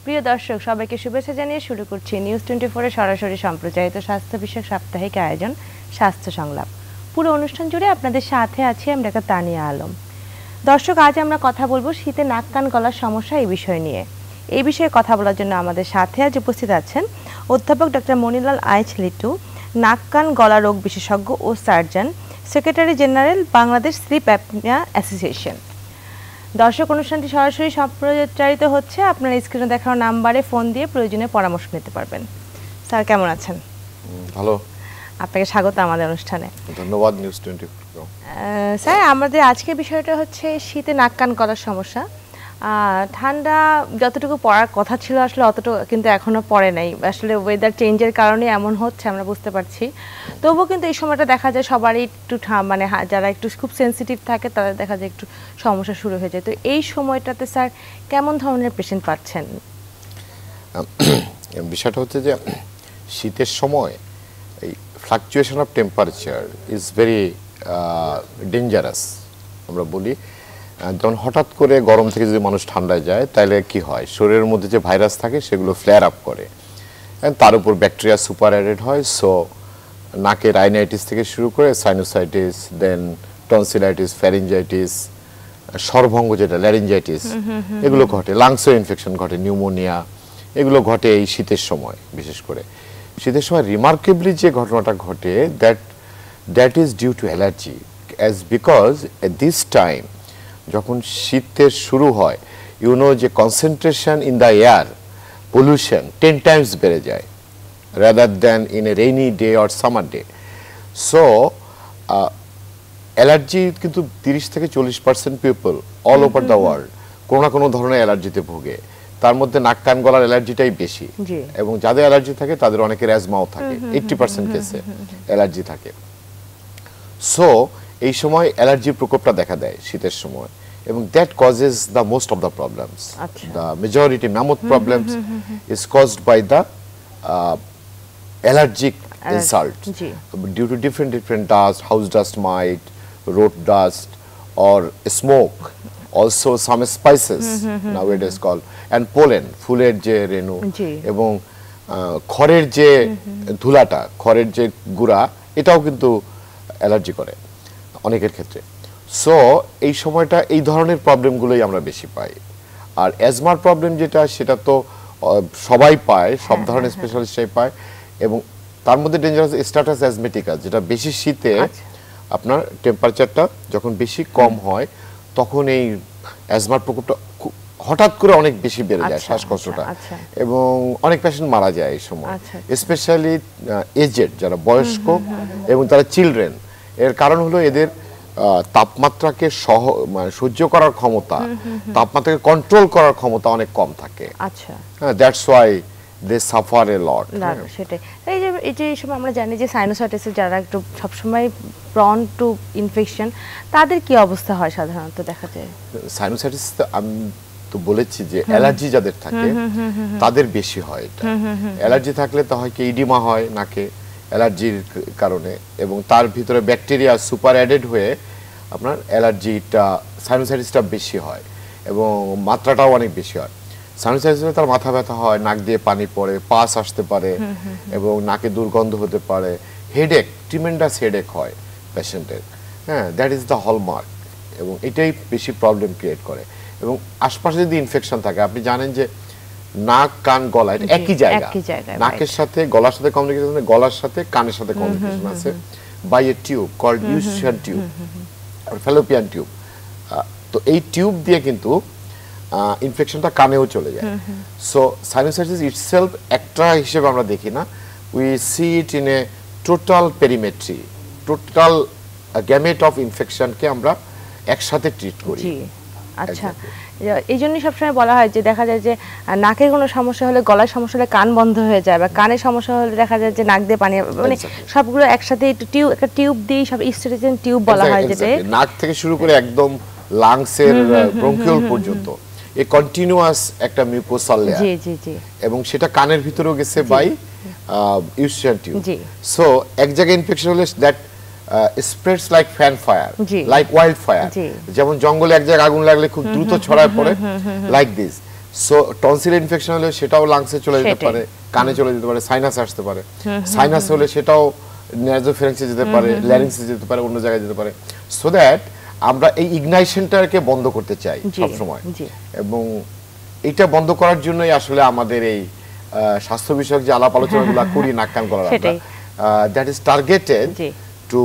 প্রিয় দর্শক সবাইকে শুভেচ্ছা জানিয়ে শুরু করছি নিউজ 24 এর সরাসরি সম্প্রচারিত স্বাস্থ্য বিষয়ক সাপ্তাহিক আয়োজন স্বাস্থ্য সংলাপ। পুরো অনুষ্ঠান জুড়ে আপনাদের সাথে আছি আমি ডাক্তার তানিয়া আলম। দর্শক, আজ আমরা কথা বলবো শীতে নাক কান গলার সমস্যা এই বিষয় নিয়ে। এই বিষয়ে কথা বলার জন্য আমাদের সাথে আজ উপস্থিত আছেন অধ্যাপক ডক্টর মনিলাল আইচ লিটু, নাক কান গলা রোগ বিশেষজ্ঞ ও surgeon, secretary general Bangladesh sleep apnoea association. দর্শক, অনুষ্ঠানটি সরাসরি সম্প্রচারিত হচ্ছে। আপনার স্ক্রিনে দেখানো নাম্বারে ফোন দিয়ে প্রয়োজনীয় পরামর্শ নিতে পারবেন। স্যার কেমন আছেন? ভালো, আপনাকে স্বাগত আমাদের অনুষ্ঠানে। ধন্যবাদ নিউজ 24। স্যার, আমাদের আজকের বিষয়টা হচ্ছে শীতে নাক কান গলার সমস্যা। ঠান্ডা যতটুকু পড়ার কথা ছিল আসলে অতটুকু কিন্তু এখনো পড়ে নাই। আসলে ওয়েদার চেঞ্জের কারণে এমন হচ্ছে আমরা বুঝতে পারছি। তবুও কিন্তু এই সময়টা দেখা যায় সবারই একটু মানে যারা একটু খুব সেন্সিটিভ থাকে তাদের দেখা যায় একটু সমস্যা শুরু হয়ে যায়। তো এই সময়টাতে স্যার কেমন ধরনের পেশেন্ট পাচ্ছেন? বিষয়টা হচ্ছে যে শীতের সময় এই fluctuation of temperature is very dangerous. আমরা বলি যখন হঠাৎ করে গরম থেকে যদি মানুষ ঠান্ডায় যায় তাহলে কি হয়, শরীরের মধ্যে যে ভাইরাস থাকে সেগুলো ফ্লেয়ার আপ করে, তার উপর ব্যাকটেরিয়া সুপার অ্যাডেড হয়। সো নাকে রাইনাইটিস থেকে শুরু করে সাইনোসাইটিস, দেন টনসিলাইটিস, ফ্যারিঞ্জাইটিস, স্বরভঙ্গ যেটা ল্যারিঞ্জাইটিস, এগুলো ঘটে। লাংসের ইনফেকশন ঘটে, নিউমোনিয়া, এগুলো ঘটে এই শীতের সময়। বিশেষ করে শীতের সময় রিমার্কেবলি যে ঘটনাটা ঘটে that is due to allergy, as because at this time যখন শীতের শুরু হয় যে concentration in the air pollution 10 times বেড়ে যায় rather than in a rainy day or summer day. So allergy কিন্তু 30 থেকে 40% people all over the world কোনো না কোনো ধরনের অ্যালার্জিতে ভোগে। তার মধ্যে নাক কান গলার অ্যালার্জিটাই বেশি, এবং যাদের অ্যালার্জি থাকে তাদের অনেকের অ্যাজমাও থাকে। 80% কেসে অ্যালার্জি থাকে। সো এই সময় অ্যালার্জির প্রকোপটা দেখা দেয় শীতের সময়, এবং that causes the most of the problems. The majority mammoth problems is caused by the allergic insult due to different dust, house dust mite, road dust, or smoke. Also some spices nowadays called, and pollen, ফুলের যে রেণু, এবং খড়ের যে ধুলাটা, খড়ের যে গুড়া, এটাও কিন্তু অ্যালার্জি করে অনেকের ক্ষেত্রে। সো এই সময়টা এই ধরনের প্রবলেমগুলোই আমরা বেশি পাই। আর অ্যাজমার প্রবলেম যেটা, সেটা তো সবাই পায়, সব ধরনের স্পেশালিস্টরাই পায়, এবং তার মধ্যে ডেঞ্জারাস স্ট্যাটাস অ্যাজমেটিকাস, যেটা বেশি শীতে আপনার টেম্পারেচারটা যখন বেশি কম হয় তখন এই অ্যাজমার প্রকোপটা হঠাৎ করে অনেক বেশি বেড়ে যায়, শ্বাসকষ্টটা, এবং অনেক পেশেন্ট মারা যায় এই সময়। স্পেশালি এজেড, যারা বয়স্ক এবং তারা চিলড্রেন। এর কারণ হলো এদের তাপমাত্রাকে সহ্য করার ক্ষমতা, তাপমাত্রাকে কন্ট্রোল করার ক্ষমতা অনেক কম থাকে। আচ্ছা, that's why they suffer a lot. সেটাই। এই যে সময় আমরা জানি যে সাইনোসাইটিসে যারা একটু সবসময় প্রন টু ইনফেকশন, তাদের কি অবস্থা হয় সাধারণত দেখা যায়? সাইনোসাইটিস আমি তো বলেছি যে অ্যালার্জি যাদের থাকে তাদের বেশি হয় এটা। অ্যালার্জি থাকলে তো হয় কি ইডিমা হয় নাকে অ্যালার্জির কারণে, এবং তার ভিতরে ব্যাকটেরিয়া সুপার অ্যাডেড হয়ে আপনার অ্যালার্জিটা, সাইনোসাইটিসটা বেশি হয়, এবং মাত্রাটাও অনেক বেশি হয়। সাইনোসাইটিসে তার মাথা ব্যথা হয়, নাক দিয়ে পানি পড়ে, পাস আসতে পারে, এবং নাকে দুর্গন্ধ হতে পারে, হেডেক, ট্রিমেন্ডাস হেডেক হয় পেশেন্টের। হ্যাঁ, দ্যাট ইজ দ্য হলমার্ক, এবং এটাই বেশি প্রবলেম ক্রিয়েট করে। এবং আশপাশে যদি ইনফেকশন থাকে, আপনি জানেন যে নাক কান গলা এটা একই জায়গা, নাকের সাথে গলার সাথে কমিউনিকেশন, গলার সাথে কানের সাথে কমিউনিকেশন আছে by a tube called Eustachian tube আর ফ্যালোপিয়ান টিউব। তো এই টিউব দিয়ে কিন্তু ইনফেকশনটা কানেও চলে যায়। সো সাইনোসাইটিস ইটসেলফ একটা হিসেবে আমরা দেখি না, we see it in a total perimetry, total gamut of ইনফেকশনকে আমরা একসাথে ট্রিট করি। আচ্ছা, এই জন্যই সবসময় বলা হয় যে দেখা যায় যে নাকের কোনো সমস্যা হলে, গলার সমস্যা হলে কান বন্ধ হয়ে যায়, বা কানের সমস্যা হলে দেখা যায় যে নাক দিয়ে পানি, মানে সবগুলো একসাথে একটা টিউব দিয়ে সব স্টেরিজেন টিউব বলা হয়, যেটা নাক থেকে শুরু করে একদম লাংসের ব্রঙ্কিওল পর্যন্ত এ কন্টিনিউয়াস একটা মিউকোসাল লেয়ার, এবং সেটা কানের ভিতরেও গেছে বাই ইউস্টিয়ান টিউব। সো এক জায়গায় ইনফেকশন হলে that spreads like fan fire, like wild fire, যেমন জঙ্গলে এক জায়গায় আগুন লাগলে খুব দ্রুত ছড়ায় পড়ে, like this. So tonsil infection হলে সেটাও লাংসে চলে যেতে সেটাই। পারে, কানে চলে যেতে পারে, সাইনাস আসতে পারে, সাইনাস হলে সেটাও নাসোফ্যারিংসে যেতে পারে, ল্যারিংসে যেতে পারে, অন্য জায়গায় যেতে পারে। সো দ্যাট আমরা এই ইগনাইশনটাকে বন্ধ করতে চাই জি, সবসময়, জি। এবং এটা বন্ধ করার জন্যই আসলে আমাদের এই স্বাস্থ্য বিষয়ক যে আলাপ আলোচনাগুলো করি নাক কান গলার, সেটাই। That is targeted G. To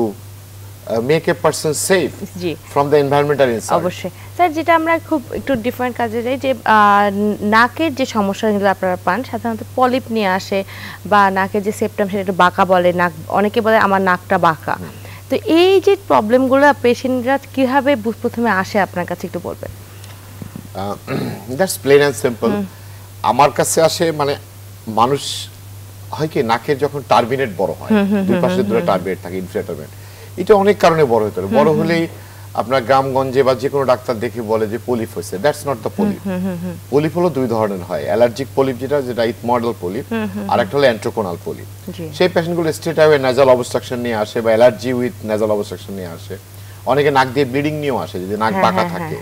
make a person safe G. From the environmental insult. অবশ্যই স্যার, যেটা আমরা খুব একটু ডিফারেন্ট কাজে যাই যে নাকের যে সমস্যাগুলো আপনারা পান সাধারণত পলিপ নিয়ে আসে, বা নাকের যে সেপ্টাম সেটা একটু বাঁকা বলে, নাক অনেকে বলে আমার নাকটা বাঁকা। তো এই যে প্রবলেমগুলো পেশেন্টরা কিভাবে প্রথমে আসে আপনার কাছে একটু বলবেন? That's plain and simple. আমার কাছে আসে মানে মানুষ হয় কি নাকের যখন টার্বিনেট বড় হয়, দুই পাশে দুটো টার্বিনেট থাকে, ইনফ্লেটারমেন্ট, এটা অনেক কারণে বড় হতে পারে। বড় হলেই আপনার গ্রামগঞ্জে বা যে কোনো ডাক্তার দেখে বলে যে পলিপ হয়েছে। That's not the polyp. Polyp হলো দুই ধরনের হয়, অ্যালার্জিক পলিপ যেটা ইথময়েডাল পলিপ, আর একটা হলো অ্যান্ট্রোকোনাল পলিপ। জি। সেই পেশেন্টগুলো স্ট্রেট অ্যাওয়ে নাজাল অবস্ট্রাকশন নিয়ে আসে বা অ্যালার্জি উইথ নাজাল অবস্ট্রাকশন নিয়ে আসে। অনেকে নাক দিয়ে ব্লিডিং নিয়েও আসে যদি নাক বাঁকা থাকে,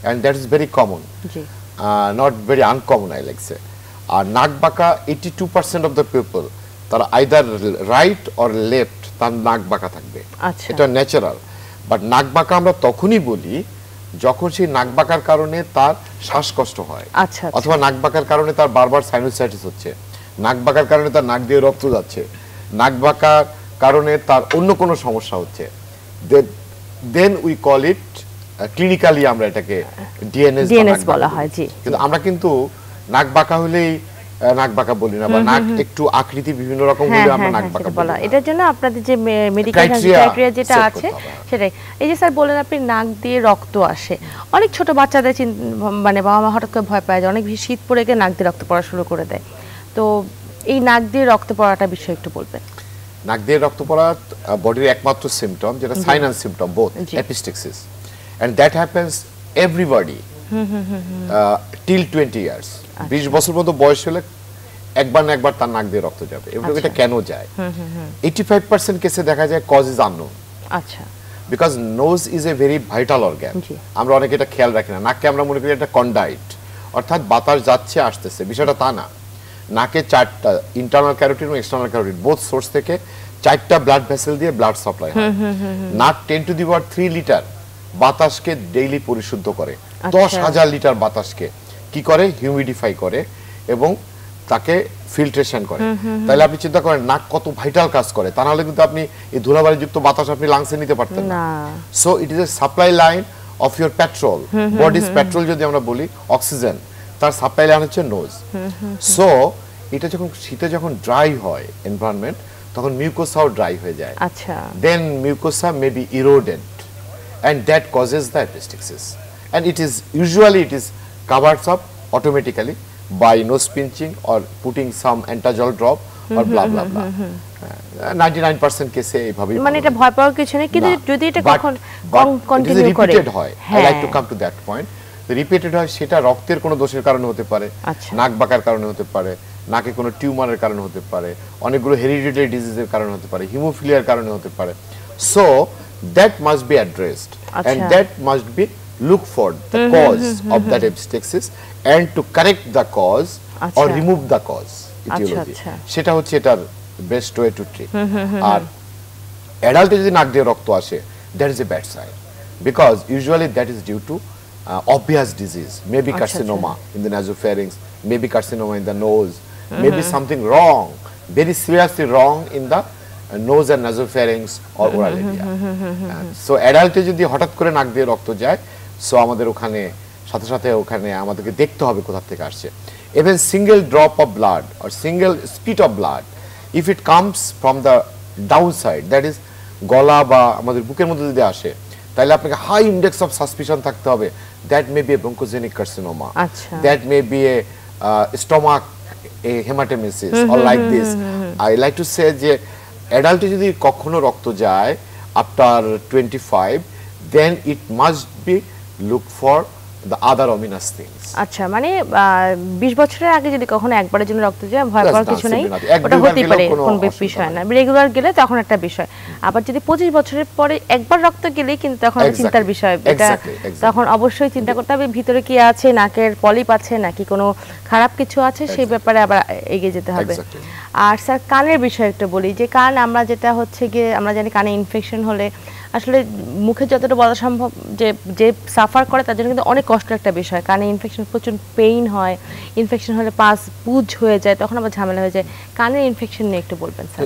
and that is very common, জি। Not very uncommon I like say. আর নাক বাঁকা 82% অফ দ্য পিপল তারা আইদার রাইট অর লেফট, তার নাক বাঁকা থাকবে, আচ্ছা। এটা ন্যাচারাল। বাট নাক বাঁকা আমরা তখনই বলি যখন সেই নাক বাঁকার কারণে তার শ্বাসকষ্ট হয়, আচ্ছা, অথবা নাক বাঁকার কারণে তার বারবার সাইনোসাইটিস হচ্ছে, নাক বাঁকার কারণে তার নাক দিয়ে রক্ত যাচ্ছে, নাক বাঁকার কারণে তার অন্য কোনো সমস্যা হচ্ছে, then we call it clinically আমরা এটাকে ডিএনএস বলা হয়। জি। কিন্তু আমরা কিন্তু নাক বাঁকা হলেই নাক বাঁকা বলি না, বা নাক একটু আকৃতি বিভিন্ন রকম হলে আমরা নাক বাঁকা বলি না। এটার জন্য আপনাদের যে মেডিকেল Criteria ক্রাইটেরিয়া যেটা set আছে করতে হবে। সেটাই। এই যে স্যার বলেন আপনি নাক দিয়ে রক্ত আসে, অনেক ছোট বাচ্চাদের মানে বাবা মা হঠাৎ করে ভয় পায় যে অনেক বেশি শীত পড়ে গিয়ে নাক দিয়ে রক্ত পড়া শুরু করে দেয়। তো এই নাক দিয়ে রক্ত পড়াটা বিষয়ে একটু বলবেন? নাক দিয়ে রক্ত পড়া বডির একমাত্র সিম্পটম, যেটা সাইন অ্যান্ড সিম্পটম বোথ, জি। Epistaxis, and that happens everybody till 20 years. 20 বছর পর্যন্ত বয়স হলে একবার না একবার তার নাক দিয়ে রক্ত যাবে। এবং এটা কেন যায়? 85% কেসে দেখা যায় কজ ইজ আননোন। আচ্ছা। Because nose is a very vital organ. জি। আমরা অনেকে এটা খেয়াল রাখি না, নাককে আমরা মনে করি এটা কন্ডাইট, অর্থাৎ বাতাস যাচ্ছে আসতেছে, বিষয়টা তা না। নাকে 4টা ইন্টারনাল ক্যারোটিড এবং এক্সটার্নাল ক্যারোটিড বোথ সোর্স থেকে 4টা ব্লাড ভেসেল দিয়ে ব্লাড সাপ্লাই হয়। নাক 10⁻³ লিটার বাতাসকে ডেইলি পরিশুদ্ধ করে, 10,000 লিটার বাতাসকে কি করে? হিউমিডিফাই করে এবং তাকে ফিল্ট্রেশন করে। তাহলে আপনি চিন্তা করেন নাক কত ভাইটাল কাজ করে, তা নাহলে কিন্তু আপনি এই ধুলাবালি যুক্ত বাতাস আপনি লাংসে নিতে পারতেন না। So it is A supply line of your petrol, bodies petrol যদি আমরা বলি, অক্সিজেন, তার সাপ্লাই লাইন হচ্ছে নোজ। সো এটা যখন শীতে যখন ড্রাই হয় এনভায়রনমেন্ট, তখন মিউকোসাও ড্রাই হয়ে যায়। আচ্ছা। Then mucosa may be eroded and that causes the epistaxis, and it is usually covered up automatically by nose pinching or putting some antazol drop or blah blah blah. 99% কেসে এইভাবেই মানে এটা ভয় পাওয়ার কিছু নেই, কিন্তু যদি এটা কখন কন্টিনিউ করে রিপিটেড হয়, I like to come to that point. Repeated হয়, সেটা রক্তের কোনো দোষের কারণে হতে পারে, নাক বাঁকার কারণে হতে পারে, নাকে কোনো টিউমারের কারণে হতে পারে, অনেকগুলো হেরিডিটারি ডিজিজের কারণে হতে পারে, হিমোফিলিয়ার কারণে হতে পারে। So that must be addressed, and that must be look for the cause of that epistaxis and to correct the cause or remove the cause, etiology, সেটা হচ্ছে এটার বেস্ট ওয়ে টু ট্রিট। আর অ্যাডাল্টে যদি নাক দিয়ে রক্ত আসে, that is a bad sign, because usually that is due to obvious disease, maybe carcinoma in the nasopharynx, maybe carcinoma in the nose, maybe something wrong, very seriously wrong in the nose and nasopharynx or oral area. So অ্যাডাল্টে যদি হঠাৎ করে নাক দিয়ে রক্ত যায়, so আমাদের ওখানে সাথে সাথে ওখানে আমাদেরকে দেখতে হবে কোথা থেকে আসছে। Even single drop of blood or single spit of blood, if it comes from the downside, that is গলা বা আমাদের বুকের মধ্যে যদি আসে, তাহলে আপনাকে হাই ইন্ডেক্স অফ সাসপিশন থাকতে হবে, that may be a bronchogenic carcinoma, that may be a stomach a hematemesis or like this. I like to say যে অ্যাডাল্টে যদি কখনো রক্ত যায় after 25, then it must be look for the other ominous things. আচ্ছা, মানে 20 বছরের আগে যদি কখনো একবারের জন্য রক্ত যায় ভয় পাওয়ার কিছু নেই, ওটা দুইবার হতে গেলেও পারে, কোনো কোন অসুবিধা বিষয় হয় না। রেগুলার গেলে তখন একটা বিষয়, আবার যদি 25 বছরের পরে একবার রক্ত গেলেই কিন্তু তখন একটা চিন্তার বিষয়। এটা তখন অবশ্যই চিন্তা করতে হবে ভিতরে কি আছে, নাকের পলিপ আছে নাকি কোনো খারাপ কিছু আছে, সেই ব্যাপারে আবার এগিয়ে যেতে হবে। আর স্যার কানের বিষয়ে একটু বলি, যে কান আমরা যেটা হচ্ছে গিয়ে আমরা জানি কানে ইনফেকশন হলে আসলে মুখে যতটা বলা সম্ভব যে যে সাফার করে তার জন্য কিন্তু অনেক কষ্টের একটা বিষয়। কানে ইনফেকশন, প্রচুর পেইন হয়, ইনফেকশন হলে পাস পুজ হয়ে যায়, তখন আবার ঝামেলা হয়ে যায়। কানের ইনফেকশন নিয়ে একটু বলবেন স্যার।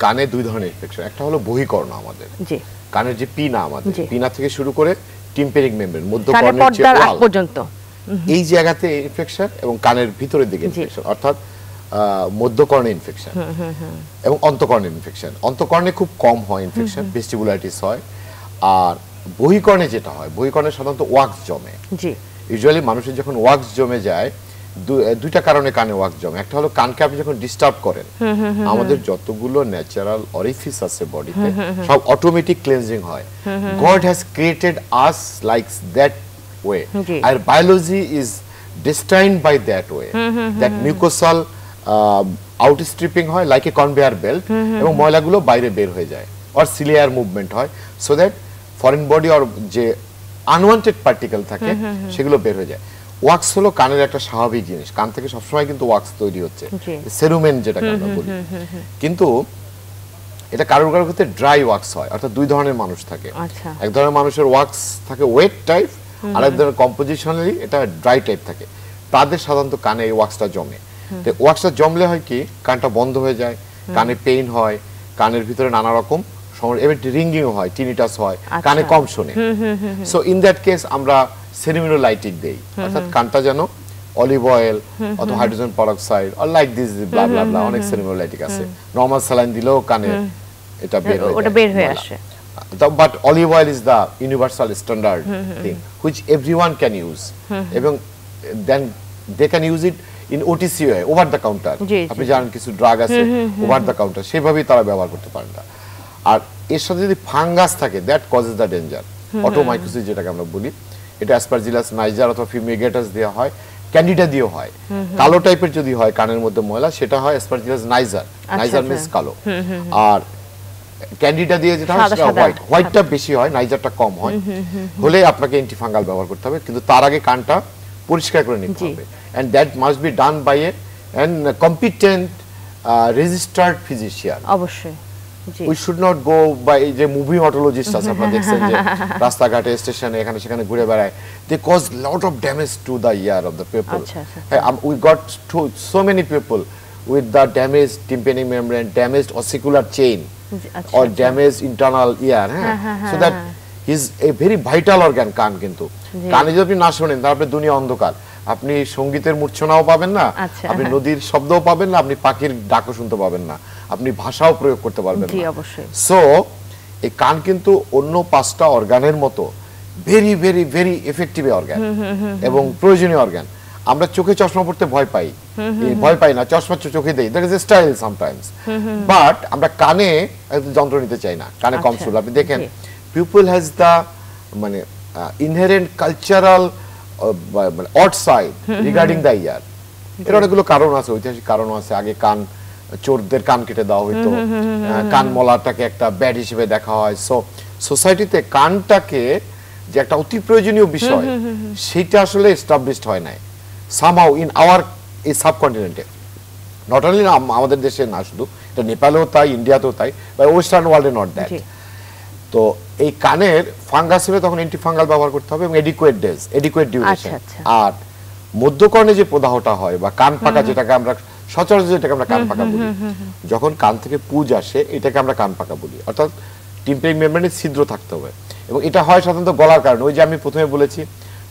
কানে দুই ধরনের ইনফেকশন, একটা হলো বহিকর্ণ আমাদের, জি, কানের যে পিনা আমাদের, পিনা থেকে শুরু করে টিম্প্যানিক মেমব্রেন মধ্যকর্ণের যে ওয়াল পর্যন্ত, এই জায়গাতে ইনফেকশন, এবং কানের ভিতরের দিকে ইনফেকশন, অর্থাৎ মধ্যকর্ণে ইনফেকশন এবং অন্তকর্ণে ইনফেকশন। অন্তকর্ণে খুব কম হয় ইনফেকশন, ভেস্টিবুলাইটিস হয়। আর বহিকর্ণে যেটা হয়, বহিকর্ণে সাধারণত ওয়াক্স জমে। জি, ইউজুয়ালি মানুষের যখন ওয়াক্স জমে যায়, দুইটা কারণে কানে ওয়াক্স জমে। একটা হলো কানকে আপনি যখন ডিস্টার্ব করেন, আমাদের যতগুলো ন্যাচারাল অরিফিস আছে বডিতে সব অটোমেটিক ক্লিনজিং হয়। God has created us like that way, আর biology is destined by that way, that mucosal outstripping হয় লাইক এ কনভেয়ার বেল্ট, এবং ময়লাগুলো বাইরে বের হয়ে যায়, অর সিলিয়ার মুভমেন্ট হয়, so that foreign body or যে আনওয়ান্টেড পার্টিকেল থাকে সেগুলো বের হয়ে যায়। ওয়াক্স হলো কানের একটা স্বাভাবিক জিনিস, কান থেকে সবসময় কিন্তু ওয়াক্স তৈরি হচ্ছে, সেরুমেন যেটাকে আমরা বলি। কিন্তু এটা কারোর কারোর ক্ষেত্রে ড্রাই ওয়াক্স হয়, অর্থাৎ দুই ধরনের মানুষ থাকে। এক ধরনের মানুষের ওয়াক্স থাকে ওয়েট টাইপ, আর এক ধরনের কম্পোজিশনালি এটা ড্রাই টাইপ থাকে। তাদের সাধারণত কানে এই ওয়াক্সটা জমে। তো ওয়াক্সটা জমলে হয় কি, কানটা বন্ধ হয়ে যায়, কানে পেইন হয়, কানের ভিতরে নানা রকম সমস্যা, এবার রিঙ্গিং হয়, টিনিটাস হয়, কানে কম শোনে। সো ইন দ্যাট কেস আমরা সেরিমিনোলাইটিক দেই, অর্থাৎ কানটা যেন অলিভ অয়েল অথবা hydrogen peroxide or like this blah blah blah, অনেক সেরিমিনোলাইটিক আছে। নরমাল স্যালাইন দিলেও কানে এটা বের হয়ে আসে। But olive oil is the universal standard thing which everyone can use, এবং then they can use it in OTC way, over the counter. আপনি জানেন কিছু ড্রাগ আছে ওভার দ্য কাউন্টার, সেভাবেই তারা ব্যবহার করতে পারেন না। আর এর সাথে যদি ফাঙ্গাস থাকে, that causes the danger, otomycosis যেটাকে আমরা বলি। এটা অ্যাসপারজিলাস নাইজার অথবা ফিউমিগেটাস দেওয়া হয়, ক্যান্ডিডা দিয়েও হয়। কালো টাইপের যদি হয় কানের মধ্যে ময়লা, সেটা হয় অ্যাসপারজিলাস নাইজার, নাইজার মিন্স কালো। আর ক্যান্ডিডা দিয়ে যেটা হয় সেটা হোয়াইট, হোয়াইটটা বেশি হয়, নাইজারটা কম হয়। হলে আপনাকে অ্যান্টিফাঙ্গাল ব্যবহার করতে হবে, কিন্তু তার আগে কানটা পরিষ্কার করে নিতে হবে, and that must be done by a competent registered physician. অবশ্যই we should not go by যে মুভি অটোলজিস্ট আছে, আপনারা দেখছেন যে রাস্তাঘাটে স্টেশনে এখানে সেখানে ঘুরে বেড়ায়, they cause lot of damage to the ear of the people. We got so many people with the damaged tympanic membrane, damaged ossicular chain, or damaged internal ear, so that is a very vital organ. কান কিন্তু কানে যদি আপনি না শোনেন তাহলে দুনিয়া অন্ধকার, আপনি সঙ্গীতের মূর্ছনাও পাবেন না, আপনি নদীর শব্দও পাবেন না, আপনি পাখির ডাকও শুনতে পাবেন না, আপনি ভাষাও প্রয়োগ করতে পারবেন না। সো এই কান কিন্তু অন্য 5টা অর্গানের মতো very very very effective organ এবং প্রয়োজনীয় অর্গান। আমরা চোখে চশমা পড়তে ভয় পাই, ভয় পাই না, চশমা চোখে দেই, that is a style sometimes, but আমরা কানে যন্ত্র নিতে চাই না, কানে কম শুনলে। আপনি দেখেন পিপল হ্যাজ দ্য মানে ইনহেরেন্ট কালচারাল মানে odd side regarding the year. এর অনেকগুলো কারণ আছে, ঐতিহাসিক কারণ আছে। আগে কান চোরদের কান কেটে দেওয়া হইতো, কান মলাটাকে একটা ব্যাড হিসেবে দেখা হয়। সো সোসাইটিতে কানটাকে যে একটা অতি প্রয়োজনীয় বিষয়, সেটা আসলে এস্টাবলিশড হয় নাই somehow in our subcontinent, not only আমাদের দেশে না, শুধু এটা নেপালেও তাই, ইন্ডিয়াতেও তাই, বা ওয়েস্টার্ন ওয়ার্ল্ডে নট দ্যাট। তো এই কানের ফাঙ্গাস হলে তখন অ্যান্টিফাঙ্গাল ব্যবহার করতে হবে, এবং এডিকুয়েট ডেজ, এডিকুয়েট ডিউরেশন। আর মধ্যকর্ণে যে প্রদাহটা হয় বা কান পাকা, যেটাকে আমরা সচরাচর যেটাকে আমরা কান পাকা বলি, যখন কান থেকে পুজ আসে এটাকে আমরা কান পাকা বলি, অর্থাৎ টিম্প্যানিক মেমব্রেনে ছিদ্র থাকতে হবে। এবং এটা হয় সাধারণত গলার কারণে, ওই যে আমি প্রথমে বলেছি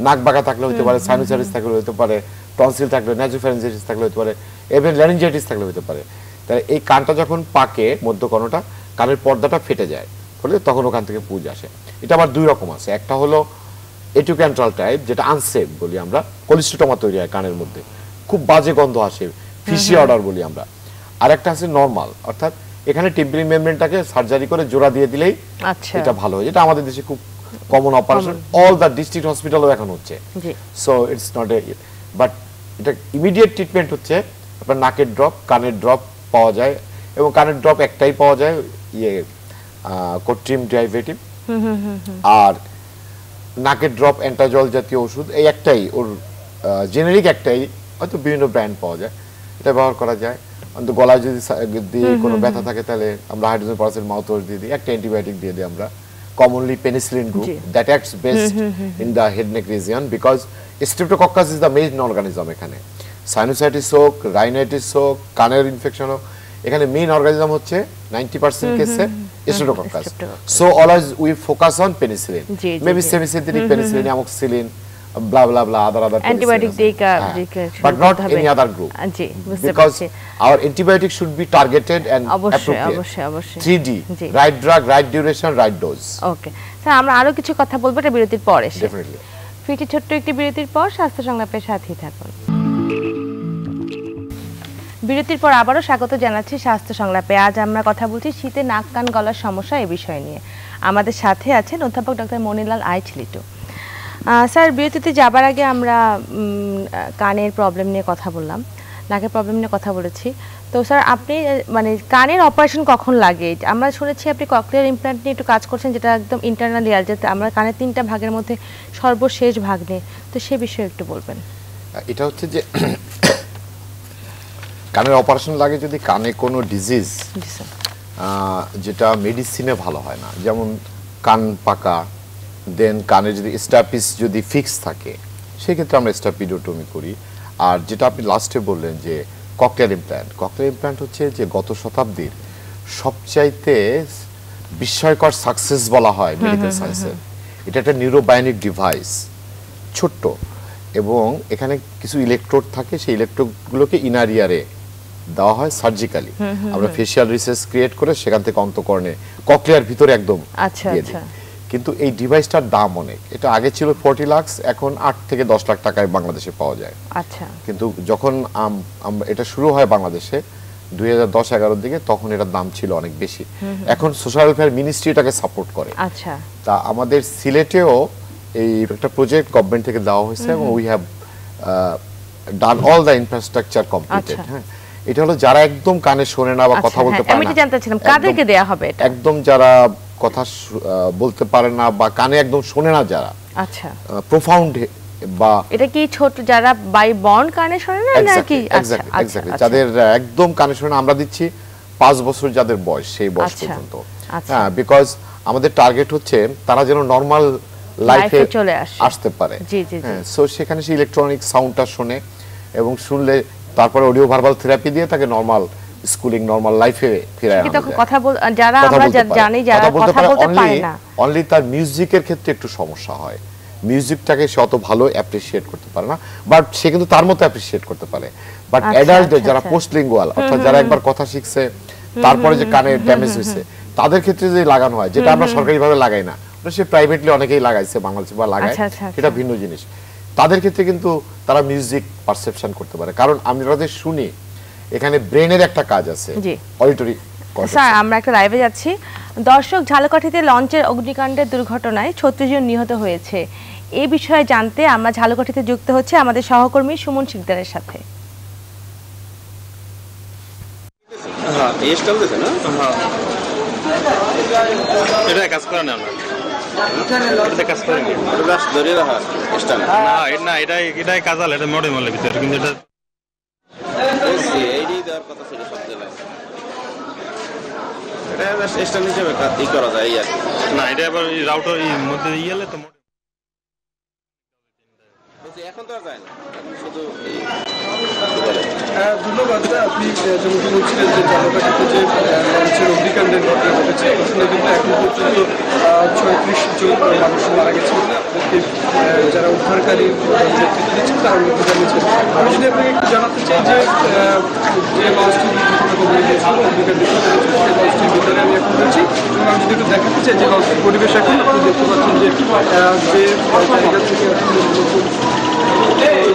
নাক বাঁকা থাকলে হতে পারে, সাইনোসাইটিস থাকলে হতে পারে, টনসিল থাকলে, নাসোফ্যারিঞ্জাইটিস থাকলে হতে পারে, এবং ল্যারিঞ্জাইটিস থাকলে হতে পারে। তাহলে এই কানটা যখন পাকে, মধ্যকর্ণটা, কানের পর্দাটা ফেটে যায়, ফলে তখন ওখান থেকে পুজ আসে। এটা আবার দুই রকম আছে, একটা হলো এটুক্যান্ট্রাল টাইপ, যেটা আনসেফ বলি আমরা, কোলিস্টোটোমা তৈরি হয় কানের মধ্যে, খুব বাজে গন্ধ আসে, ফিশি অর্ডার বলি আমরা। আর একটা আছে নরমাল, অর্থাৎ এখানে টিম্প্যানিক মেমব্রেনটাকে সার্জারি করে জোড়া দিয়ে দিলেই এটা ভালো হয়, যেটা আমাদের দেশে খুব common operation all the district হসপিটালও এখন হচ্ছে। So it's not a, but এটা ইমিডিয়েট ট্রিটমেন্ট হচ্ছে আপনার নাকের ড্রপ, কানের ড্রপ পাওয়া যায়, এবং কানের ড্রপ একটাই পাওয়া যায় কোট্রিম ডেরিভেটিভ, আর নাকের ড্রপ অ্যান্টাজল জাতীয় ওষুধ এই একটাই, ওর জেনেরিক একটাই, হয়তো বিভিন্ন ব্র্যান্ড পাওয়া যায়, এটা ব্যবহার করা যায়। অন্তত গলায় যদি কোনো ব্যথা থাকে তাহলে আমরা হাইড্রোজেন পারসেন্ট মাউথ ওয়াশ দিয়ে দিই, একটা অ্যান্টিবায়োটিক দিয়ে দিই আমরা, commonly penicillin group that acts best in the head neck region because streptococcus is the main organism এখানে। সাইনোসাইটিস হোক, রাইনাইটিস হোক, কানের ইনফেকশন হোক, এখানে মেইন অর্গানিজম হচ্ছে 90% কেসে streptococcus. So always we focus on penicillin, maybe semisynthetic penicillin, amoxicillin, blah blah blah, other antibiotic but not any other group, because our antibiotic should be targeted and appropriate. 3D, right drug, right duration, right dose. Okay sir, আমরা আরো কিছু কথা বলবো এটা বিরতির পরে। Definitely ফিরছি ছোট্ট একটি বিরতির পর, স্বাস্থ্য সংলাপের সাথেই থাকুন। বিরতির পর আবারও স্বাগত জানাচ্ছি স্বাস্থ্য সংলাপে। আজ আমরা কথা বলছি শীতে নাক কান গলার সমস্যা এই বিষয় নিয়ে। আমাদের সাথে আছেন অধ্যাপক ডক্টর মনিলাল আইচ লিটু। স্যার, বিরতিতে যাবার আগে আমরা কানের প্রবলেম নিয়ে কথা বললাম, নাকের প্রবলেম নিয়ে কথা বলেছি। তো স্যার, আপনি মানে কানের অপারেশন কখন লাগে? আমরা শুনেছি আপনি ককলিয়ার ইমপ্ল্যান্ট নিয়ে একটু কাজ করছেন, যেটা একদম ইন্টারনাল ইয়ার, যেটা আমরা কানের 3টা ভাগের মধ্যে সর্বশেষ ভাগ নিয়ে, তো সে বিষয়ে একটু বলবেন। এটা হচ্ছে যে কানের অপারেশন লাগে যদি কানে কোনো ডিজিজ যেটা মেডিসিনে ভালো হয় না, যেমন কান পাকা, দেন কানে যদি স্টাপিস যদি ফিক্স থাকে সেক্ষেত্রে আমরা স্টাপিডোটমি করি। আর যেটা আপনি লাস্টে বললেন যে ককলিয়ার ইমপ্ল্যান্ট, ককলিয়ার ইমপ্ল্যান্ট হচ্ছে যে গত শতাব্দীর সবচাইতে বিস্ময়কর সাকসেস বলা হয় মেডিকেল সায়েন্সের। এটা একটা নিউরোবায়োনিক ডিভাইস, ছোট্ট, এবং এখানে কিছু ইলেকট্রোড থাকে, সেই ইলেকট্রোডগুলোকে ইনার ইয়ারে দেওয়া হয় সার্জিক্যালি। আমরা ফেশিয়াল রিসেস ক্রিয়েট করে সেখান থেকে অন্তঃকরণে ককলিয়ার ভিতরে একদম দিয়ে দিই। কিন্তু এই ডিভাইসটার দাম অনেক, এটা আগে ছিল 40 লাখ, এখন 8 থেকে 10 লাখ টাকায় বাংলাদেশে পাওয়া যায়। আচ্ছা, কিন্তু যখন এটা শুরু হয় বাংলাদেশে 2010-11 দিকে, তখন এটার দাম ছিল অনেক বেশি। এখন সোশ্যাল ওয়েলফেয়ার মিনিস্ট্রি এটাকে সাপোর্ট করে। আচ্ছা, তা আমাদের সিলেটেও এই একটা প্রজেক্ট গভর্নমেন্ট থেকে দেওয়া হয়েছে, এবং we have done all the infrastructure completed. হ্যাঁ, এটা হলো যারা একদম কানে শোনে না বা কথা বলতে পারে না, আমি জানতে চাইলাম কাদেরকে দেয়া হবে এটা? একদম যারা কথা বলতে পারে না বা কানে একদম শোনে না যারা, আচ্ছা, প্রোফাউন্ড, বা এটা কি ছোট যারা বাই বর্ন কানে শোনে না নাকি? আচ্ছা, এক্স্যাক্টলি, যাদের একদম কানে শোনে না আমরা দিচ্ছি 5 বছর যাদের বয়স, সেই বয়স পর্যন্ত। হ্যাঁ, বিকজ আমাদের টার্গেট হচ্ছে তারা যেন নরমাল লাইফে চলে আসতে পারে। হ্যাঁ, সো সেখানে সেই ইলেকট্রনিক সাউন্ডটা শোনে, এবং শুনলে তারপরে অডিও ভার্বাল থেরাপি দিয়ে তাকে নরমাল স্কুলিং, নরমাল লাইফে ফিরায় আনা যায়। কথা যারা আমরা জানি যারা কথা বলতে পারে না, অনলি তার মিউজিকের ক্ষেত্রে একটু সমস্যা হয়, মিউজিকটাকে সে অত ভালো অ্যাপ্রিশিয়েট করতে পারে না, বাট সে কিন্তু তার মতো অ্যাপ্রিশিয়েট করতে পারে। বাট অ্যাডাল্টদের যারা পোস্ট লিঙ্গুয়াল, অর্থাৎ যারা একবার কথা শিখছে তারপরে যে কানে ড্যামেজ হয়েছে, তাদের ক্ষেত্রে যে লাগানো হয়, যেটা আমরা সরকারিভাবে লাগাই না, সে প্রাইভেটলি অনেকেই লাগাইছে বাংলাদেশে বা লাগায়, সেটা ভিন্ন জিনিস। তাদের ক্ষেত্রে কিন্তু তারা মিউজিক পারসেপশন করতে পারে, কারণ আমরা যে শুনি এখানে ব্রেনের একটা কাজ আছে, অডিটরি। স্যার, আমরা একটা লাইভে যাচ্ছি। দর্শক, ঝালকাঠিতে লঞ্চের অগ্নিকাণ্ডের দুর্ঘটনায় 36 জন নিহত হয়েছে। এই বিষয়ে জানতে আমরা ঝালকাঠিতে যুক্ত হচ্ছে আমাদের সহকর্মী সুমন শিকদারের সাথে। হ্যাঁ, এই স্টল দিছে না? হ্যাঁ, এটা কাজ করে না, আমরা এটা কাজ করে না, এটা বাস ধরে রাখা স্টল না, এটা এটাই কাজাল, এটা মডেল মলের ভিতরে, কিন্তু এটা এইডি দেওয়ার কথা ছিল সব জেলায়, এটা বাস স্টল হিসেবে ই করা যায় আর না, এটা আবার এই রাউটার এই মধ্যে ইয়েলে তো এখন তো আর যায় না, শুধু এই ধন্যবাদ। আপনি যেমনটি বলছিলেন যে ঝালকাঠিতে যে লঞ্চের অগ্নিকাণ্ডের ঘটনা ঘটেছে, ঘটনা কিন্তু এখন পর্যন্ত 36 জন মানুষ মারা গেছেন, আপনাদেরকে যারা উদ্ধারকারী নেতৃত্ব দিচ্ছেন তারা জানিয়েছেন। আমি যদি আপনাকে একটু জানাতে চাই যে লঞ্চটি ঘটনা গিয়েছিল, অগ্নিকাণ্ডের ঘটনা হয়েছিল, সেই লঞ্চটির ভিতরে আমি এখন রয়েছি, এবং আমি যদি একটু দেখাতে চাই যে লঞ্চটির পরিবেশ এখন আপনি দেখতে পাচ্ছেন যে জায়গা থেকে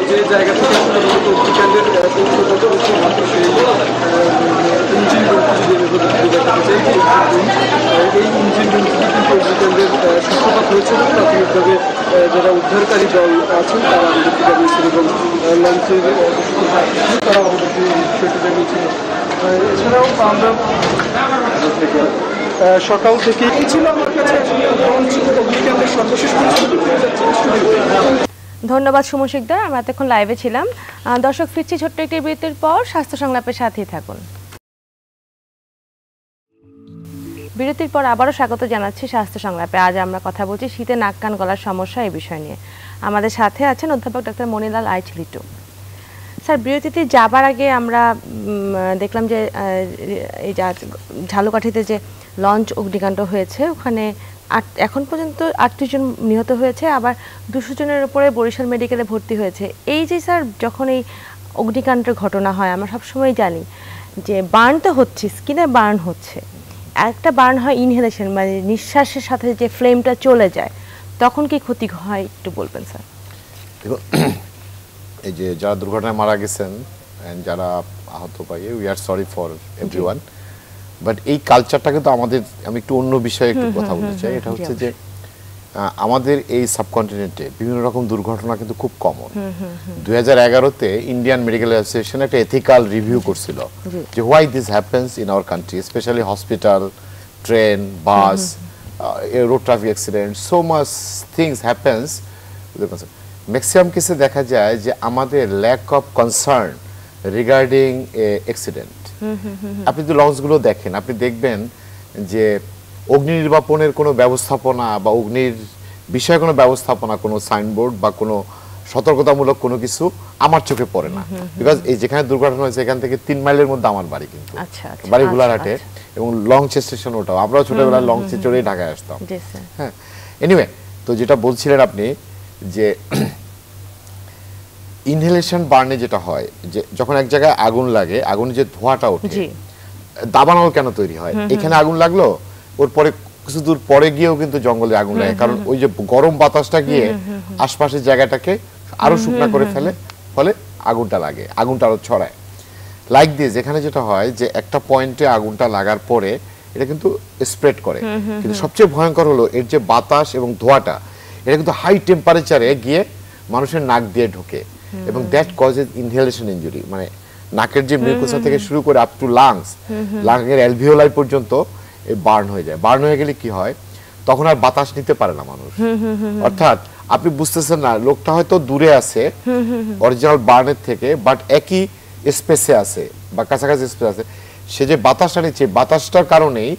যে জায়গা থেকে অগ্নিকাণ্ডের তথ্য হচ্ছে মাত্র সেই ইঞ্জিন রুমটি দেখাতে চাই এই ইঞ্জিন রুমটি কিন্তু অগ্নিকাণ্ডের সূত্রপাত হয়েছে বলে প্রাথমিকভাবে যারা উদ্ধারকারী দল আছেন তারা আমাদেরকে জানিয়েছেন এবং লঞ্চের তারা আমাদেরকে বিষয়টি জানিয়েছিল। এছাড়াও আমরা সকাল থেকে এই ছিল আমার কাছে অগ্নিকাণ্ডের সর্বশেষ পরিস্থিতি। ধন্যবাদ সুমন শিকদার। আমরা এতক্ষণ লাইভে ছিলাম। দর্শক ফিরছি ছোট্ট একটি বিরতির পর। স্বাস্থ্য সংলাপের সাথেই থাকুন। বিরতির পর আবারও স্বাগত জানাচ্ছি স্বাস্থ্য সংলাপে। আজ আমরা কথা বলছি শীতে নাক কান গলার সমস্যা এই বিষয় নিয়ে। আমাদের সাথে আছেন অধ্যাপক ডক্টর মনিলাল আইচ লিটু। স্যার, বিরতিতে যাবার আগে আমরা দেখলাম যে এই ঝালকাঠিতে যে লঞ্চ অগ্নিকাণ্ড হয়েছে, ওখানে এখন পর্যন্ত 38 জন নিহত হয়েছে, আবার 200 জনের উপরে বরিশাল মেডিকেলে ভর্তি হয়েছে। এই যে স্যার, যখন এই অগ্নিকাণ্ডের ঘটনা হয় আমরা সবসময় জানি যে বার্ন তো হচ্ছে, স্কিনে বার্ন হচ্ছে, একটা বার্ন হয় ইনহেলেশন, মানে নিঃশ্বাসের সাথে যে ফ্লেমটা চলে যায়, তখন কি ক্ষতি হয় একটু বলবেন স্যার? এই যে যারা দুর্ঘটনায় মারা গেছেন, যারা আহত পাই, we are sorry for everyone, but এই কালচারটা কিন্তু আমাদের, আমি একটু অন্য বিষয়ে একটু কথা বলতে চাই। এটা হচ্ছে যে আমাদের এই সাবকন্টিনেন্টে বিভিন্ন রকম দুর্ঘটনা কিন্তু খুব কমন। 2011-তে ইন্ডিয়ান মেডিকেল অ্যাসোসিয়েশন একটা এথিক্যাল রিভিউ করছিল যে why this happens in our country, specially hospital, train, bus, road traffic accident, so much things happens. Maximum কেসে দেখা যায় যে আমাদের lack of concern regarding accident. আপনি তো লঞ্চগুলো দেখেন, আপনি দেখবেন যে অগ্নি নির্বাপনের কোনো ব্যবস্থাপনা বা অগ্নির বিষয়ে কোনো ব্যবস্থাপনা, কোনো সাইনবোর্ড বা কোনো সতর্কতামূলক কোনো কিছু আমার চোখে পড়ে না। বিকজ এই যেখানে দুর্ঘটনা হয়েছে এখান থেকে 3 মাইলের মধ্যে আমার বাড়ি, কিন্তু বাড়ি গুলারহাটে, এবং লঞ্চ স্টেশন ওটাও। আমরাও ছোটবেলায় লঞ্চে চড়েই ঢাকায় আসতাম। হ্যাঁ, এনিওয়ে, তো যেটা বলছিলেন আপনি যে ইনহেলেশন বার্নে যেটা হয়, যে যখন এক জায়গায় আগুন লাগে, আগুনের যে ধোঁয়াটা ওঠে, দাবানল কেন তৈরি হয়? এখানে আগুন লাগলো, ওর পরে কিছু দূর পরে গিয়েও কিন্তু জঙ্গলে আগুন লাগে, কারণ ওই যে গরম বাতাসটা গিয়ে আশপাশের জায়গাটাকে আরো শুকনা করে ফেলে, ফলে আগুনটা লাগে, আগুনটা আরো ছড়ায়। লাইক দিস, এখানে যেটা হয় যে একটা পয়েন্টে আগুনটা লাগার পরে এটা কিন্তু স্প্রেড করে, কিন্তু সবচেয়ে ভয়ঙ্কর হলো এর যে বাতাস এবং ধোঁয়াটা, এটা কিন্তু হাই টেম্পারেচারে গিয়ে মানুষের নাক দিয়ে ঢোকে, এবং দ্যাট কজেস ইনহেলেশন ইনজুরি। মানে নাকের যে মিউকোসা থেকে শুরু করে আপ টু লাংস, লাংয়ের অ্যালভিওলাই পর্যন্ত বার্ন হয়ে যায়। বার্ন হয়ে গেলে কি হয়, তখন আর বাতাস নিতে পারে না মানুষ। অর্থাৎ আপনি বুঝতেছেন না, লোকটা হয়তো দূরে আছে অরিজিনাল বার্নের থেকে, বাট একই স্পেসে আছে বা কাছাকাছি স্পেস আছে, সে যে বাতাসটা নিচ্ছে, বাতাসটার কারণেই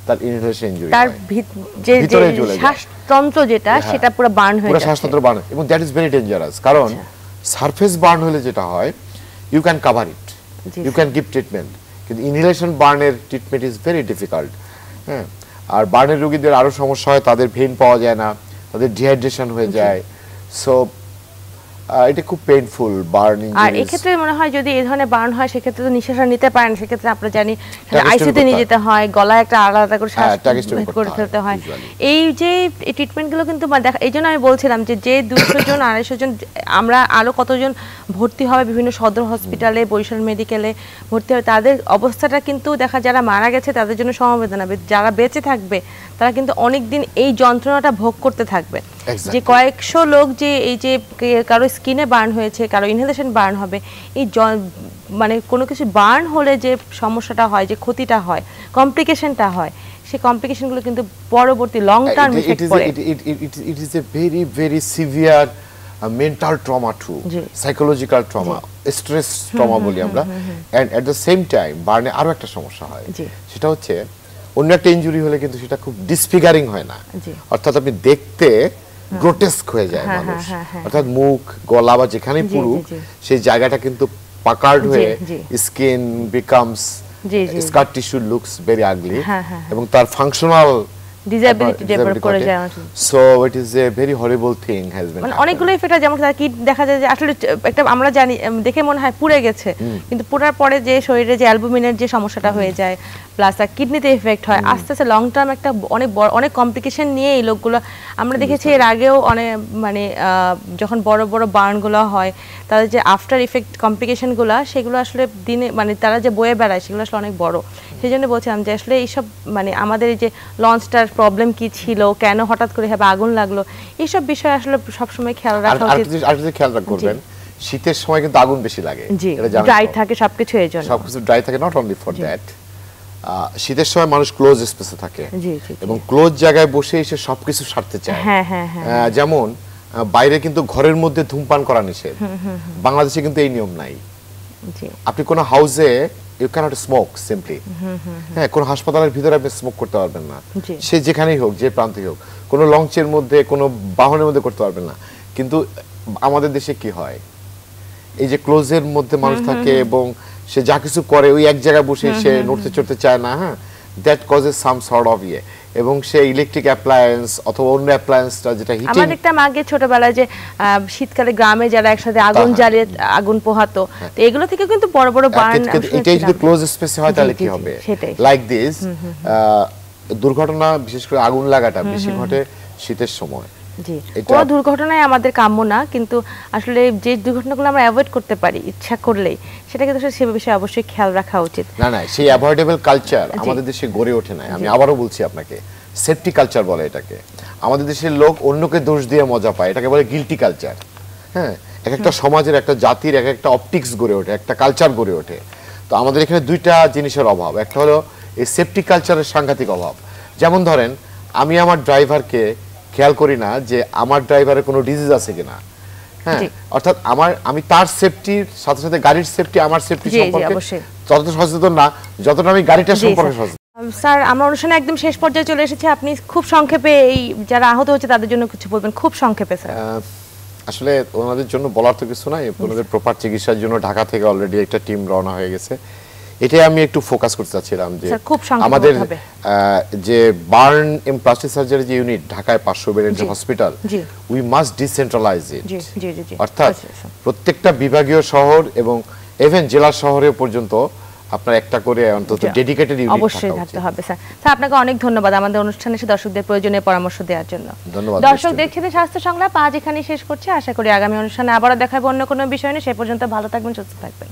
তার ইনহেলেশন ইনজুরি হয়। তার ভিতরে যে শ্বাসতন্ত্র যেটা, সেটা পুরো বার্ন হয়ে যায়, পুরো শ্বাসতন্ত্র বার্ন, এবং দ্যাট ইজ ভেরি ডেঞ্জারাস। কারণ সারফেস বার্ন হলে যেটা হয়, you can cover it, you can give treatment, কিন্তু ইনহেলেশন বার্নের ট্রিটমেন্ট ইজ ভেরি ডিফিকাল্ট। হ্যাঁ, আর বার্নের রোগীদের আরো সমস্যা হয়, তাদের ভেইন পাওয়া যায় না, তাদের ডিহাইড্রেশন হয়ে যায়। সো এটা খুব পেইনফুল বার্ন ইনজুরিজ। আর এই ক্ষেত্রে মনে হয় যদি এই ধরনের বার্ন হয়, সেক্ষেত্রে তো নিঃশ্বাস নিতে পারেন, সেক্ষেত্রে আমরা জানি আইসিইউতে নিয়ে যেতে হয়, গলায় একটা আলাদা করে শ্বাস করে ফেলতে হয়। এই যে ট্রিটমেন্টগুলো কিন্তু এই জন্য আমি বলছিলাম যে 200 জন 250 জন, আমরা আরো কতজন ভর্তি হবে বিভিন্ন সদর হসপিটালে, বরিশাল মেডিকেলে ভর্তি হবে, তাদের অবস্থাটা কিন্তু দেখা, যারা মারা গেছে তাদের জন্য সমবেদনা, যারা বেঁচে থাকবে তারা কিন্তু অনেক দিন এই যন্ত্রণাটা ভোগ করতে থাকবে। যে কয়েকশো লোক যে এই যে কারো স্কিনে বার্ন হয়েছে, কারো ইনহেলেশন বার্ন হবে, এই মানে কোনো কিছু বার্ন হলে যে সমস্যাটা হয়, যে ক্ষতিটা হয়, কমপ্লিকেশনটা হয়, সেই কমপ্লিকেশনগুলো কিন্তু পরবর্তী লং টার্ম ইফেক্ট পড়ে। It is a very very severe mental trauma too, psychological trauma, stress trauma বলি আমরা। And at the same time বার্নে আরো একটা সমস্যা হয়, সেটা হচ্ছে অন্য একটা ইনজুরি হলে কিন্তু সেটা খুব ডিসফিগারিং হয় না, অর্থাৎ আপনি দেখতে গ্রোটেস্ক হয়ে যায় মানুষ, অর্থাৎ মুখ, গলা বা যেখানেই পুরুক, সেই জায়গাটা কিন্তু পাকার্ড হয়ে skin becomes, scar tissue looks very আগলি, এবং তার ফাংশনাল ডিসএবিলিটি ডেভেলপ করে যায়। So it is a very horrible thing has been, মানে অনেকগুলো ইফেক্ট হয়, যেমন কিড দেখা যায় যে আসলে একটা আমরা জানি দেখে মনে হয় পুড়ে গেছে, কিন্তু পুড়ার পরে যে শরীরে যে অ্যালবুমিনের যে সমস্যাটা হয়ে যায় প্লাস আর কিডনিতে ইফেক্ট হয়, আস্তে আস্তে লং টার্ম একটা অনেক কমপ্লিকেশন নিয়ে এই লোকগুলো আমরা দেখেছি এর আগেও অনেক মানে যখন বড় বড় বার্নগুলো হয় তাদের যে আফটার ইফেক্ট কমপ্লিকেশনগুলো সেগুলো আসলে দিনে মানে তারা যে বয়ে বেড়ায় সেগুলো আসলে অনেক বড়। সেই জন্য বলছিলাম যে আসলে এইসব মানে আমাদের এই যে লঞ্চটার প্রবলেম কি ছিল, কেন হঠাৎ করে এভাবে আগুন লাগলো, এইসব বিষয়ে আসলে সবসময় খেয়াল রাখা উচিত। আর যদি খেয়াল করবেন শীতের সময় কিন্তু আগুন বেশি লাগে, এটা ড্রাই থাকে সবকিছু, এই জন্য সবকিছু ড্রাই থাকে, নট অনলি ফর দ্যাট। শীতের সময় মানুষ ক্লোজ স্পেসে থাকে এবং ক্লোজ জায়গায় বসে এসে সবকিছু সারতে চায়। যেমন বাইরে কিন্তু ঘরের মধ্যে ধূমপান করা নিষেধ, বাংলাদেশে কিন্তু এই নিয়ম নাই। আপনি কোনো হাউসে ইউ ক্যানট স্মোক সিম্পলি, হ্যাঁ, কোনো হাসপাতালের ভিতরে আপনি স্মোক করতে পারবেন না, সে যেখানেই হোক, যে প্রান্তেই হোক, কোনো লঞ্চের মধ্যে, কোনো বাহনের মধ্যে করতে পারবেন না। কিন্তু আমাদের দেশে কি হয়, এই যে ক্লোজের মধ্যে মানুষ থাকে এবং সে যা কিছু করে ওই এক জায়গায় বসে সে নড়তে চড়তে চায় না, হ্যাঁ, that causes some sort of এবং সে ইলেকট্রিক অ্যাপ্লায়েন্স অথবা অন্য অ্যাপ্লায়েন্সটা যেটা হিটিং। আমরা দেখতাম আগে ছোটবেলায় যে শীতকালে গ্রামে যারা একসাথে আগুন জ্বালিয়ে আগুন পোহাতো, তো এগুলো থেকে কিন্তু বড় বড় বার্ন। এটাই যদি ক্লোজ স্পেসে হয় তাহলে কি হবে, লাইক দিস দুর্ঘটনা বিশেষ করে আগুন লাগাটা বেশি ঘটে শীতের সময়। জি, কোনো দুর্ঘটনাই আমাদের কাম্য না, কিন্তু আসলে যে দুর্ঘটনাগুলো আমরা অ্যাভয়েড করতে পারি ইচ্ছা করলেই, সেটা কিন্তু সে বিষয়ে অবশ্যই খেয়াল রাখা উচিত। না সেই অ্যাভয়েডেবল কালচার আমাদের দেশে গড়ে ওঠে না। আমি আবারও বলছি আপনাকে, সেফটি কালচার বলে এটাকে। আমাদের দেশের লোক অন্যকে দোষ দিয়ে মজা পায়, এটাকে বলে গিল্টি কালচার। হ্যাঁ, এক একটা সমাজের, একটা জাতির এক একটা অপটিক্স গড়ে ওঠে, একটা কালচার গড়ে ওঠে। তো আমাদের এখানে দুইটা জিনিসের অভাব, একটা হলো এই সেফটি কালচারের সাংঘাতিক অভাব। যেমন ধরেন, আমি আমার ড্রাইভারকে খেয়াল করি না যে আমার ড্রাইভারের কোনো ডিজিজ আছে কিনা, হ্যাঁ, অর্থাৎ আমি তার সেফটির সাথে সাথে গাড়ির সেফটি, আমার সেফটি সম্পর্কে ততটা সচেতন না যতটা আমি গাড়িটার সম্পর্কে সচেতন। স্যার, আমরা অনুষ্ঠানে একদম শেষ পর্যায়ে চলে এসেছি, আপনি খুব সংক্ষেপে এই যারা আহত হচ্ছে তাদের জন্য কিছু বলবেন, খুব সংক্ষেপে স্যার। আসলে ওনাদের জন্য বলার তো কিছু নাই, ওনাদের প্রপার চিকিৎসার জন্য ঢাকা থেকে অলরেডি একটা টিম রওনা হয়ে গেছে। এটাই আমি একটু ফোকাস করতে চাচ্ছিলাম যে আমাদের যে বার্ন এন্ড প্লাস্টিক সার্জারি যে ইউনিট ঢাকায় 500 বেডের যে হসপিটাল, উই মাস্ট ডিসেন্ট্রালাইজ ইট। অর্থাৎ প্রত্যেকটা বিভাগীয় শহর এবং ইভেন জেলা শহরে পর্যন্ত আপনার একটা করে অন্তত ডেডিকেটেড ইউনিট অবশ্যই থাকতে হবে। স্যার, আপনাকে অনেক ধন্যবাদ আমাদের অনুষ্ঠানে এসে দর্শকদের প্রয়োজনীয় পরামর্শ দেওয়ার জন্য। ধন্যবাদ। দর্শক দেখছিলেন স্বাস্থ্য সংলাপ, আজ এখানেই শেষ করছি। আশা করি আগামী অনুষ্ঠানে আবারও দেখাবো অন্য কোনো বিষয় নিয়ে। সে পর্যন্ত ভালো থাকবেন, সুস্থ থাকবেন।